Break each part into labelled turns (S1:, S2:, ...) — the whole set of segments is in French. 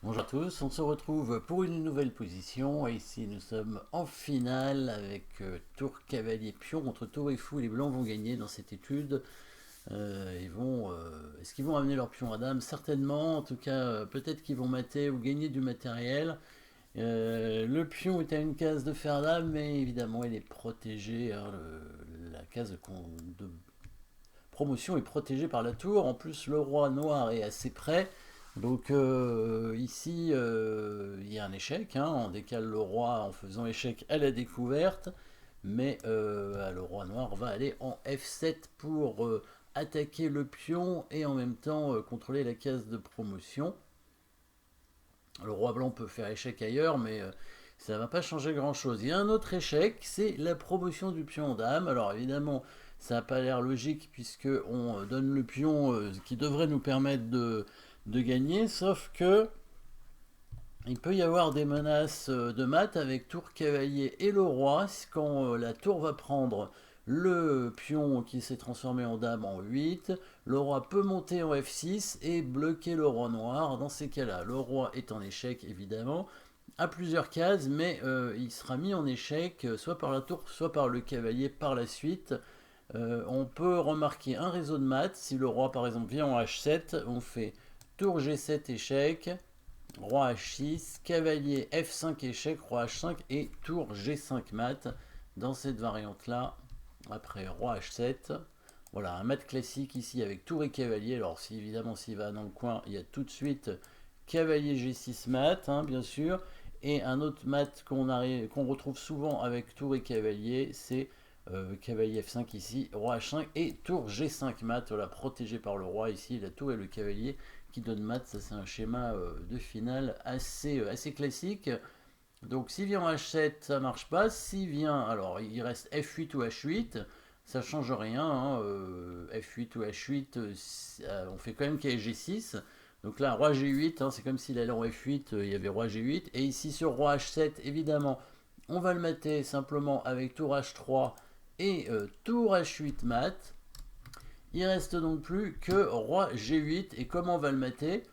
S1: Bonjour à tous, on se retrouve pour une nouvelle position et ici nous sommes en finale avec tour cavalier pion contre tour et fou. Les blancs vont gagner dans cette étude. Est-ce qu'ils vont amener leur pion à dame? Certainement, en tout cas peut-être qu'ils vont mater ou gagner du matériel. Le pion est à une case de fer dame, mais évidemment il est protégé, hein, la case de promotion est protégée par la tour. En plus le roi noir est assez près. Donc ici, il y a un échec, hein, on décale le roi en faisant échec à la découverte, mais le roi noir va aller en F7 pour attaquer le pion et en même temps contrôler la case de promotion. Le roi blanc peut faire échec ailleurs, mais ça ne va pas changer grand-chose. Il y a un autre échec, c'est la promotion du pion en dame. Alors évidemment, ça n'a pas l'air logique puisque on donne le pion qui devrait nous permettre de gagner, sauf que il peut y avoir des menaces de mat avec tour cavalier et le roi. Quand la tour va prendre le pion qui s'est transformé en dame en 8, le roi peut monter en F6 et bloquer le roi noir. Dans ces cas-là, le roi est en échec évidemment, à plusieurs cases, mais il sera mis en échec soit par la tour, soit par le cavalier par la suite. On peut remarquer un réseau de maths. Si le roi par exemple vient en H7, on fait tour G7 échec, roi H6, cavalier F5 échec, roi H5 et tour G5 mat. Dans cette variante là, après roi H7, voilà un mat classique ici avec tour et cavalier. Alors si évidemment s'il va dans le coin, il y a tout de suite cavalier G6 mat, hein, bien sûr. Et un autre mat qu'on retrouve souvent avec tour et cavalier, c'est cavalier F5 ici, roi H5 et tour G5 mat, voilà, protégé par le roi ici, la tour et le cavalier qui donne mat. Ça c'est un schéma de finale assez classique. Donc s'il vient en H7, ça marche pas. S'il vient, alors il reste F8 ou H8, ça change rien, hein, F8 ou H8, on fait quand même cavalier G6. Donc là, roi G8, hein, c'est comme s'il allait en F8, il y avait roi G8. Et ici sur roi H7, évidemment, on va le mater simplement avec tour H3 et tour H8 mat. Il reste donc plus que roi G8. Et comment on va le mater?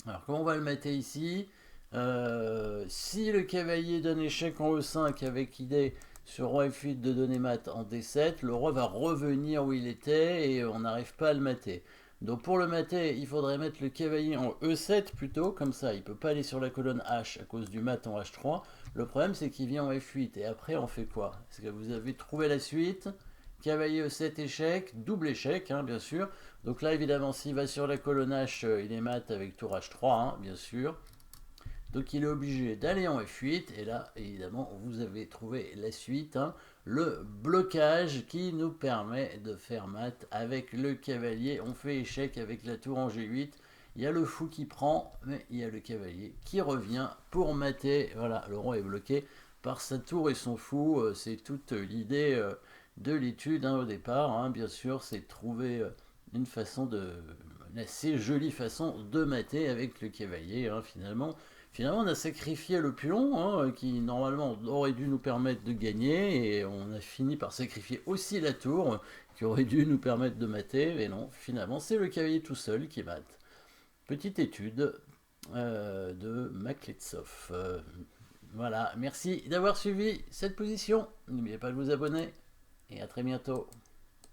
S1: Alors comment on va le mater ici? Si le cavalier donne échec en E5 avec idée sur roi F8 de donner mat en D7, le roi va revenir où il était et on n'arrive pas à le mater. Donc pour le mater, il faudrait mettre le cavalier en E7 plutôt, comme ça il ne peut pas aller sur la colonne H à cause du mat en H3. Le problème c'est qu'il vient en F8 et après on fait quoi? Est-ce que vous avez trouvé la suite? Cavalier E7 échec, double échec, hein, bien sûr. Donc là évidemment s'il va sur la colonne H, il est mat avec tour H3, hein, bien sûr. Donc il est obligé d'aller en F8 et là évidemment vous avez trouvé la suite, hein, le blocage qui nous permet de faire mat avec le cavalier. On fait échec avec la tour en G8, il y a le fou qui prend mais il y a le cavalier qui revient pour mater. Voilà, le roi est bloqué par sa tour et son fou. C'est toute l'idée de l'étude, hein, au départ, hein, bien sûr, c'est de trouver une assez jolie façon de mater avec le cavalier, hein, finalement. Finalement, on a sacrifié le pion, hein, qui normalement aurait dû nous permettre de gagner, et on a fini par sacrifier aussi la tour, qui aurait dû nous permettre de mater, mais non, finalement, c'est le cavalier tout seul qui mate. Petite étude de Makletsov. Voilà, merci d'avoir suivi cette position. N'oubliez pas de vous abonner, et à très bientôt.